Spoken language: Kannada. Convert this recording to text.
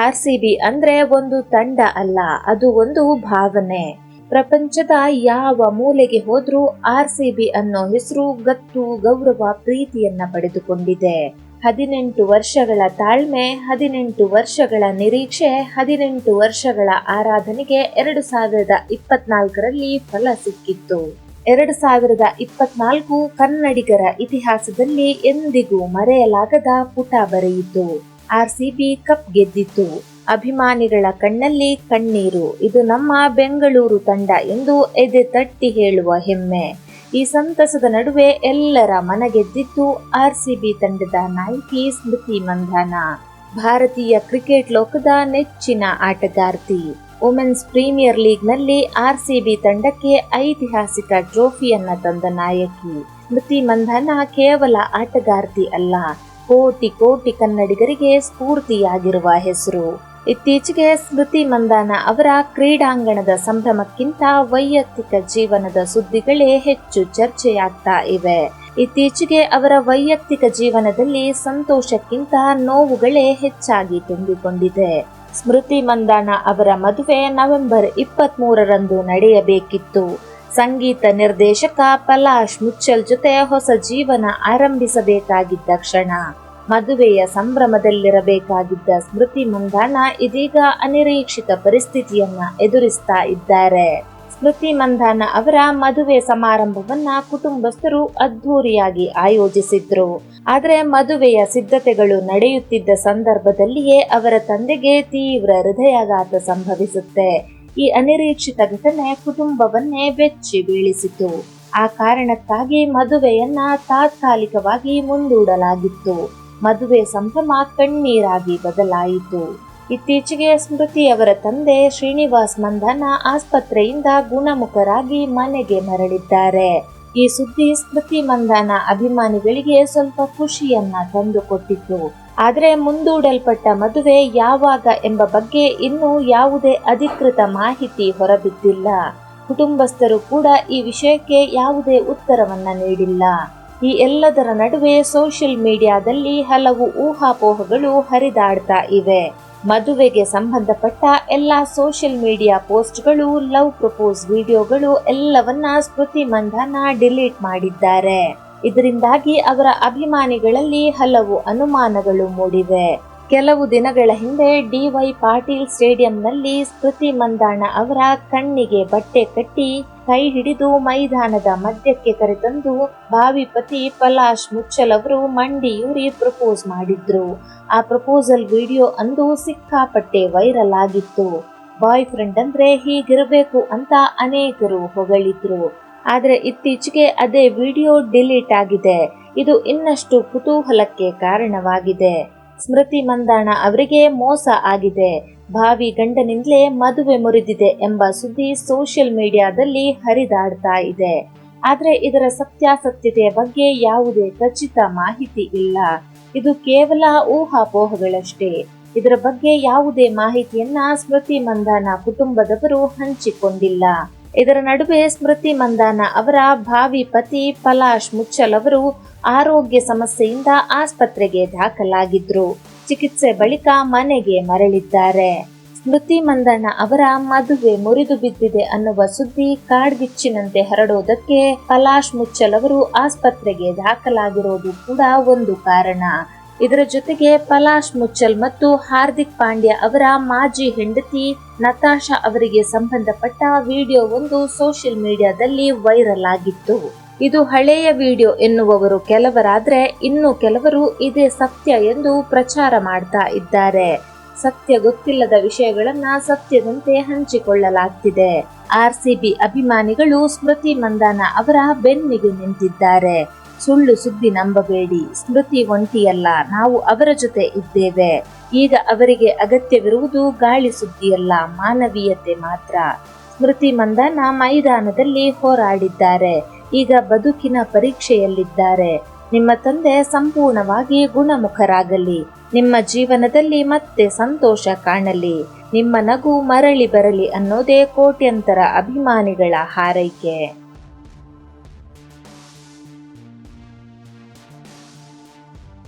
RCB ಅಂದ್ರೆ ಒಂದು ತಂಡ ಅಲ್ಲ, ಅದು ಒಂದು ಭಾವನೆ. ಪ್ರಪಂಚದ ಯಾವ ಮೂಲೆಗೆ ಹೋದ್ರೂ RCB ಅನ್ನೋ ಹೆಸರು ಗತ್ತು, ಗೌರವ, ಪ್ರೀತಿಯನ್ನ ಪಡೆದುಕೊಂಡಿದೆ. 18 ವರ್ಷಗಳ ತಾಳ್ಮೆ, 18 ವರ್ಷಗಳ ನಿರೀಕ್ಷೆ, 18 ವರ್ಷಗಳ ಆರಾಧನೆಗೆ 2024ರಲ್ಲಿ ಫಲ ಸಿಕ್ಕಿತ್ತು. 2024 ಕನ್ನಡಿಗರ ಇತಿಹಾಸದಲ್ಲಿ ಎಂದಿಗೂ ಮರೆಯಲಾಗದ ಪುಟ ಬರೆಯಿತು. RCB cup ಗೆದ್ದಿತು. ಅಭಿಮಾನಿಗಳ ಕಣ್ಣಲ್ಲಿ ಕಣ್ಣೀರು. ಇದು ನಮ್ಮ ಬೆಂಗಳೂರು ತಂಡ ಎಂದು ಎದೆ ತಟ್ಟಿ ಹೇಳುವ ಹೆಮ್ಮೆ. ಈ ಸಂತಸದ ನಡುವೆ ಎಲ್ಲರ ಮನಗೆದ್ದಿತ್ತು RCB ತಂಡದ ನಾಯಕಿ ಸ್ಮೃತಿ ಮಂಧಾನ. ಭಾರತೀಯ ಕ್ರಿಕೆಟ್ ಲೋಕದ ನೆಚ್ಚಿನ ಆಟಗಾರ್ತಿ. ವುಮೆನ್ಸ್ ಪ್ರೀಮಿಯರ್ ಲೀಗ್ನಲ್ಲಿ RCB ತಂಡಕ್ಕೆ ಐತಿಹಾಸಿಕ ಟ್ರೋಫಿಯನ್ನ ತಂದ ನಾಯಕಿ. ಸ್ಮೃತಿ ಮಂಧಾನ ಕೇವಲ ಆಟಗಾರ್ತಿ ಅಲ್ಲ, ಕೋಟಿ ಕೋಟಿ ಕನ್ನಡಿಗರಿಗೆ ಸ್ಫೂರ್ತಿಯಾಗಿರುವ ಹೆಸರು. ಇತ್ತೀಚೆಗೆ ಸ್ಮೃತಿ ಮಂಧಾನ ಅವರ ಕ್ರೀಡಾಂಗಣದ ಸಂಭ್ರಮಕ್ಕಿಂತ ವೈಯಕ್ತಿಕ ಜೀವನದ ಸುದ್ದಿಗಳೇ ಹೆಚ್ಚು ಚರ್ಚೆಯಾಗ್ತಾ ಇವೆ. ಇತ್ತೀಚೆಗೆ ಅವರ ವೈಯಕ್ತಿಕ ಜೀವನದಲ್ಲಿ ಸಂತೋಷಕ್ಕಿಂತ ನೋವುಗಳೇ ಹೆಚ್ಚಾಗಿ ತುಂಬಿಕೊಂಡಿದೆ. ಸ್ಮೃತಿ ಮಂಧಾನ ಅವರ ಮದುವೆ ನವೆಂಬರ್ 23ರಂದು ನಡೆಯಬೇಕಿತ್ತು. ಸಂಗೀತ ನಿರ್ದೇಶಕ ಪಲಾಶ್ ಮುಚ್ಚಲ್ ಜೊತೆ ಹೊಸ ಜೀವನ ಆರಂಭಿಸಬೇಕಾಗಿದ್ದ ಕ್ಷಣ. ಮದುವೆಯ ಸಂಭ್ರಮದಲ್ಲಿರಬೇಕಾಗಿದ್ದ ಸ್ಮೃತಿ ಮಂಧಾನ ಇದೀಗ ಅನಿರೀಕ್ಷಿತ ಪರಿಸ್ಥಿತಿಯನ್ನ ಎದುರಿಸ್ತಾ ಇದ್ದಾರೆ. ಸ್ಮೃತಿ ಮಂಧಾನ ಅವರ ಮದುವೆ ಸಮಾರಂಭವನ್ನ ಕುಟುಂಬಸ್ಥರು ಅದ್ಧೂರಿಯಾಗಿ ಆಯೋಜಿಸಿದ್ರು. ಆದರೆ ಮದುವೆಯ ಸಿದ್ಧತೆಗಳು ನಡೆಯುತ್ತಿದ್ದ ಸಂದರ್ಭದಲ್ಲಿಯೇ ಅವರ ತಂದೆಗೆ ತೀವ್ರ ಹೃದಯಾಘಾತ ಸಂಭವಿಸುತ್ತೆ. ಈ ಅನಿರೀಕ್ಷಿತ ಘಟನೆ ಕುಟುಂಬವನ್ನೇ ಬೆಚ್ಚಿ ಬೀಳಿಸಿತು. ಆ ಕಾರಣಕ್ಕಾಗಿ ಮದುವೆಯನ್ನ ತಾತ್ಕಾಲಿಕವಾಗಿ ಮುಂದೂಡಲಾಗಿತ್ತು. ಮದುವೆ ಸಂಭ್ರಮ ಕಣ್ಣೀರಾಗಿ ಬದಲಾಯಿತು. ಇತ್ತೀಚೆಗೆ ಸ್ಮೃತಿ ಅವರ ತಂದೆ ಶ್ರೀನಿವಾಸ್ ಮಂಧಾನ ಆಸ್ಪತ್ರೆಯಿಂದ ಗುಣಮುಖರಾಗಿ ಮನೆಗೆ ಮರಳಿದ್ದಾರೆ. ಈ ಸುದ್ದಿ ಸ್ಮೃತಿ ಮಂಧಾನ ಅಭಿಮಾನಿಗಳಿಗೆ ಸ್ವಲ್ಪ ಖುಷಿಯನ್ನ ತಂದುಕೊಟ್ಟಿತ್ತು. ಆದರೆ ಮುಂದೂಡಲ್ಪಟ್ಟ ಮದುವೆ ಯಾವಾಗ ಎಂಬ ಬಗ್ಗೆ ಇನ್ನೂ ಯಾವುದೇ ಅಧಿಕೃತ ಮಾಹಿತಿ ಹೊರಬಿದ್ದಿಲ್ಲ. ಕುಟುಂಬಸ್ಥರು ಕೂಡ ಈ ವಿಷಯಕ್ಕೆ ಯಾವುದೇ ಉತ್ತರವನ್ನ ನೀಡಿಲ್ಲ. ಈ ಎಲ್ಲದರ ನಡುವೆ ಸೋಷಿಯಲ್ ಮೀಡಿಯಾದಲ್ಲಿ ಹಲವು ಊಹಾಪೋಹಗಳು ಹರಿದಾಡ್ತಾ ಇವೆ. ಮದುವೆಗೆ ಸಂಬಂಧಪಟ್ಟ ಎಲ್ಲ ಸೋಷಿಯಲ್ ಮೀಡಿಯಾ ಪೋಸ್ಟ್ಗಳು, ಲವ್ ಪ್ರಪೋಸ್ ವಿಡಿಯೋಗಳು ಎಲ್ಲವನ್ನ ಸ್ಮೃತಿ ಮಂಧಾನ ಡಿಲೀಟ್ ಮಾಡಿದ್ದಾರೆ. ಇದರಿಂದಾಗಿ ಅವರ ಅಭಿಮಾನಿಗಳಲ್ಲಿ ಹಲವು ಅನುಮಾನಗಳು ಮೂಡಿವೆ. ಕೆಲವು ದಿನಗಳ ಹಿಂದೆ DY ಪಾಟೀಲ್ ಸ್ಟೇಡಿಯಂನಲ್ಲಿ ಸ್ಮೃತಿ ಮಂಧಾನ ಅವರ ಕಣ್ಣಿಗೆ ಬಟ್ಟೆ ಕಟ್ಟಿ ಕೈ ಹಿಡಿದು ಮೈದಾನದ ಮಧ್ಯಕ್ಕೆ ಕರೆತಂದು ಭಾವಿ ಪತಿ ಪಲಾಶ್ ಮುಚ್ಚಲ್ ಅವರು ಮಂಡಿಯೂರಿ ಪ್ರಪೋಸ್ ಮಾಡಿದ್ರು. ಆ ಪ್ರಪೋಸಲ್ ವಿಡಿಯೋ ಅಂದು ಸಿಕ್ಕಾಪಟ್ಟೆ ವೈರಲ್ ಆಗಿತ್ತು. ಬಾಯ್ ಫ್ರೆಂಡ್ ಅಂದ್ರೆ ಹೀಗಿರಬೇಕು ಅಂತ ಅನೇಕರು ಹೊಗಳಿದ್ರು. ಆದ್ರೆ ಇತ್ತೀಚೆಗೆ ಅದೇ ವಿಡಿಯೋ ಡಿಲೀಟ್ ಆಗಿದೆ. ಇದು ಇನ್ನಷ್ಟು ಕುತೂಹಲಕ್ಕೆ ಕಾರಣವಾಗಿದೆ. ಸ್ಮೃತಿ ಮಂಧಾನ ಅವರಿಗೆ ಮೋಸ ಆಗಿದೆ, ಭಾವಿ ಗಂಡನಿಂದಲೇ ಮದುವೆ ಮುರಿದಿದೆ ಎಂಬ ಸುದ್ದಿ ಸೋಷಿಯಲ್ ಮೀಡಿಯಾದಲ್ಲಿ ಹರಿದಾಡ್ತಾ ಇದೆ. ಆದ್ರೆ ಇದರ ಸತ್ಯಾಸತ್ಯತೆಯ ಬಗ್ಗೆ ಯಾವುದೇ ಖಚಿತ ಮಾಹಿತಿ ಇಲ್ಲ. ಇದು ಕೇವಲ ಊಹಾಪೋಹಗಳಷ್ಟೇ. ಇದರ ಬಗ್ಗೆ ಯಾವುದೇ ಮಾಹಿತಿಯನ್ನ ಸ್ಮೃತಿ ಮಂಧಾನ ಕುಟುಂಬದವರು ಹಂಚಿಕೊಂಡಿಲ್ಲ. ಇದರ ನಡುವೆ ಸ್ಮೃತಿ ಮಂಧಾನ ಅವರ ಭಾವಿ ಪತಿ ಪಲಾಶ್ ಮುಚ್ಚಲ್ ಅವರು ಆರೋಗ್ಯ ಸಮಸ್ಯೆಯಿಂದ ಆಸ್ಪತ್ರೆಗೆ ದಾಖಲಾಗಿದ್ರು. ಚಿಕಿತ್ಸೆ ಬಳಿಕ ಮನೆಗೆ ಮರಳಿದ್ದಾರೆ. ಸ್ಮೃತಿ ಮಂಧಾನ ಅವರ ಮದುವೆ ಮುರಿದು ಬಿದ್ದಿದೆ ಅನ್ನುವ ಸುದ್ದಿ ಕಾಡ್ಗಿಚ್ಚಿನಂತೆ ಹರಡೋದಕ್ಕೆ ಪಲಾಶ್ ಮುಚ್ಚಲ್ ಅವರು ಆಸ್ಪತ್ರೆಗೆ ದಾಖಲಾಗಿರೋದು ಕೂಡ ಒಂದು ಕಾರಣ. ಇದರ ಜೊತೆಗೆ ಪಲಾಶ್ ಮುಚ್ಚಲ್ ಮತ್ತು ಹಾರ್ದಿಕ್ ಪಾಂಡ್ಯ ಅವರ ಮಾಜಿ ಹೆಂಡತಿ ನತಾಶಾ ಅವರಿಗೆ ಸಂಬಂಧಪಟ್ಟ ವಿಡಿಯೋ ಒಂದು ಸೋಷಿಯಲ್ ಮೀಡಿಯಾದಲ್ಲಿ ವೈರಲ್ ಆಗಿತ್ತು. ಇದು ಹಳೆಯ ವಿಡಿಯೋ ಎನ್ನುವವರು ಕೆಲವರಾದ್ರೆ ಇನ್ನು ಕೆಲವರು ಇದೇ ಸತ್ಯ ಎಂದು ಪ್ರಚಾರ ಮಾಡ್ತಾ ಇದ್ದಾರೆ. ಸತ್ಯ ಗೊತ್ತಿಲ್ಲದ ವಿಷಯಗಳನ್ನ ಸತ್ಯದಂತೆ ಹಂಚಿಕೊಳ್ಳಲಾಗ್ತಿದೆ. RCB ಅಭಿಮಾನಿಗಳು ಸ್ಮೃತಿ ಮಂಧಾನ ಅವರ ಬೆನ್ನಿಗೆ ನಿಂತಿದ್ದಾರೆ. ಸುಳ್ಳು ಸುದ್ದಿ ನಂಬಬೇಡಿ, ಸ್ಮೃತಿ ಒಂಟಿಯಲ್ಲ, ನಾವು ಅವರ ಜೊತೆ ಇದ್ದೇವೆ. ಈಗ ಅವರಿಗೆ ಅಗತ್ಯವಿರುವುದು ಗಾಳಿ ಸುದ್ದಿಯಲ್ಲ, ಮಾನವೀಯತೆ ಮಾತ್ರ. ಸ್ಮೃತಿ ಮಂಧಾನ ಮೈದಾನದಲ್ಲಿ ಹೋರಾಡಿದ್ದಾರೆ. ಈಗ ಬದುಕಿನ ಪರೀಕ್ಷೆಯಲ್ಲಿದ್ದಾರೆ. ನಿಮ್ಮ ತಂದೆ ಸಂಪೂರ್ಣವಾಗಿ ಗುಣಮುಖರಾಗಲಿ. ನಿಮ್ಮ ಜೀವನದಲ್ಲಿ ಮತ್ತೆ ಸಂತೋಷ ಕಾಣಲಿ. ನಿಮ್ಮ ನಗು ಮರಳಿ ಬರಲಿ ಅನ್ನೋದೇ ಕೋಟ್ಯಂತರ ಅಭಿಮಾನಿಗಳ ಹಾರೈಕೆ.